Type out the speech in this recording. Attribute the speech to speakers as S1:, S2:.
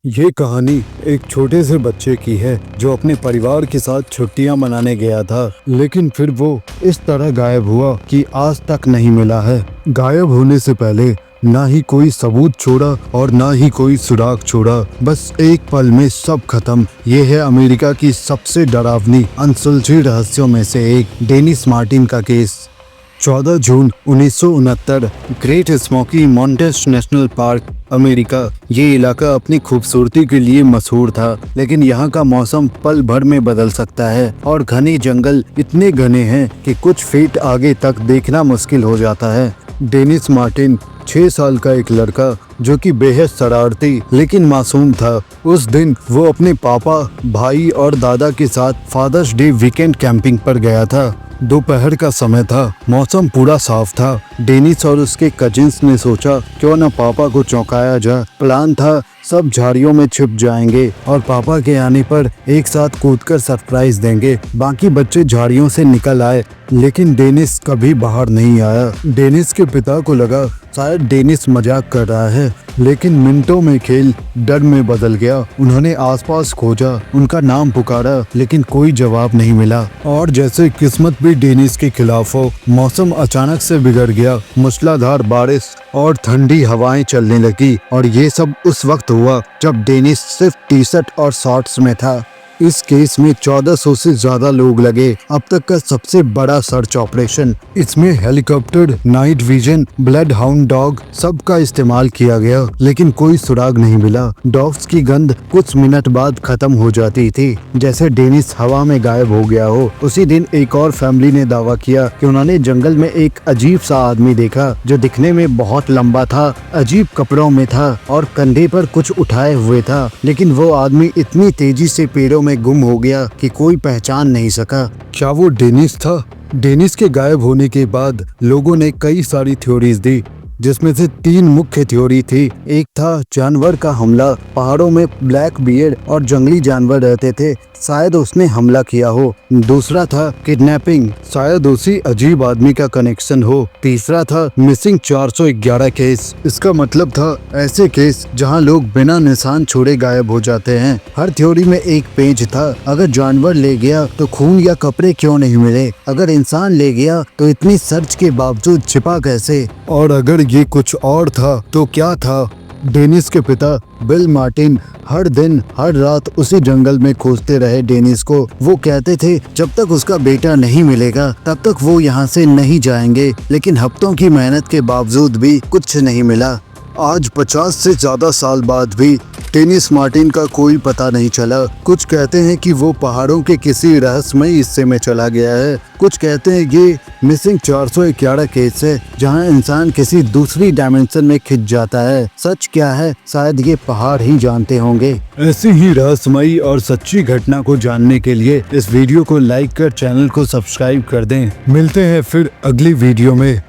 S1: ये कहानी एक छोटे से बच्चे की है जो अपने परिवार के साथ छुट्टियां मनाने गया था, लेकिन फिर वो इस तरह गायब हुआ कि आज तक नहीं मिला है। गायब होने से पहले ना ही कोई सबूत छोड़ा और ना ही कोई सुराग छोड़ा, बस एक पल में सब खत्म। ये है अमेरिका की सबसे डरावनी अनसुलझी रहस्यों में से एक, डेनिस मार्टिन का केस। 14 जून 1969, great smoky mountains national park, America. ये इलाका अपनी खूबसूरती के लिए मशहूर था, लेकिन यहाँ का मौसम पल भर में बदल सकता है और घने जंगल इतने घने हैं कि कुछ फीट आगे तक देखना मुश्किल हो जाता है। डेनिस मार्टिन 6 साल का एक लड़का जो कि बेहद शरारती लेकिन मासूम था। उस दिन वो अपने पापा, भाई और दादा के साथ फादर्स डे वीकेंड कैंपिंग पर गया था। दोपहर का समय था, मौसम पूरा साफ था। डेनिस और उसके कजिन्स ने सोचा क्यों न पापा को चौंकाया जाए। प्लान था सब झाड़ियों में छिप जाएंगे और पापा के आने पर एक साथ कूदकर सरप्राइज देंगे। बाकी बच्चे झाड़ियों से निकल आए, लेकिन डेनिस कभी बाहर नहीं आया। डेनिस के पिता को लगा शायद डेनिस मजाक कर रहा है, लेकिन मिनटों में खेल डर में बदल गया। उन्होंने आसपास खोजा, उनका नाम पुकारा, लेकिन कोई जवाब नहीं मिला। और जैसे किस्मत भी डेनिस के खिलाफ हो, मौसम अचानक से बिगड़ गया। मूसलाधार बारिश और ठंडी हवाएं चलने लगी, और ये सब उस वक्त हुआ जब डेनिस सिर्फ टी-शर्ट और शॉर्ट्स में था। इस केस में 1400 से ज्यादा लोग लगे, अब तक का सबसे बड़ा सर्च ऑपरेशन। इसमें helicopter, night vision, blood hound dog सबका इस्तेमाल किया गया, लेकिन कोई सुराग नहीं मिला। डॉग्स की गंध कुछ मिनट बाद खत्म हो जाती थी, जैसे डेनिस हवा में गायब हो गया हो। उसी दिन एक और फैमिली ने दावा किया कि उन्होंने जंगल में एक अजीब सा आदमी देखा जो दिखने में बहुत लंबा था, अजीब कपड़ों में था और कंधे पर कुछ उठाए हुए था, लेकिन वो आदमी इतनी तेजी से पेड़ों में गुम हो गया कि कोई पहचान नहीं सका। क्या वो डेनिस था? डेनिस के गायब होने के बाद लोगों ने कई सारी थ्योरीज दी, जिसमें से 3 मुख्य थ्योरी थी। एक था जानवर का हमला, पहाड़ों में ब्लैक बियर्ड और जंगली जानवर रहते थे, शायद उसने हमला किया हो। दूसरा था किडनैपिंग, शायद उसी अजीब आदमी का कनेक्शन हो। तीसरा था मिसिंग 411 केस। इसका मतलब था ऐसे केस जहां लोग बिना निशान छोड़े गायब हो जाते हैं। हर थ्योरी में एक पेज था। अगर जानवर ले गया तो खून या कपड़े क्यों नहीं मिले? अगर इंसान ले गया तो इतनी सर्च के बावजूद छिपा कैसे? और अगर ये कुछ और था तो क्या था? डेनिस के पिता बिल मार्टिन हर दिन हर रात उसी जंगल में खोजते रहे डेनिस को। वो कहते थे जब तक उसका बेटा नहीं मिलेगा तब तक वो यहाँ से नहीं जाएंगे, लेकिन हफ्तों की मेहनत के बावजूद भी कुछ नहीं मिला। आज 50 से ज्यादा साल बाद भी डेनिस मार्टिन का कोई पता नहीं चला। कुछ कहते हैं कि वो पहाड़ों के किसी रहस्यमय हिस्से में चला गया है। कुछ कहते हैं ये मिसिंग 411 केस है जहां इंसान किसी दूसरी डायमेंशन में खिंच जाता है। सच क्या है शायद ये पहाड़ ही जानते होंगे। ऐसी ही रहस्यमयी और सच्ची घटना को जानने के लिए इस वीडियो को लाइक कर चैनल को सब्सक्राइब कर दें। मिलते हैं फिर अगली वीडियो में।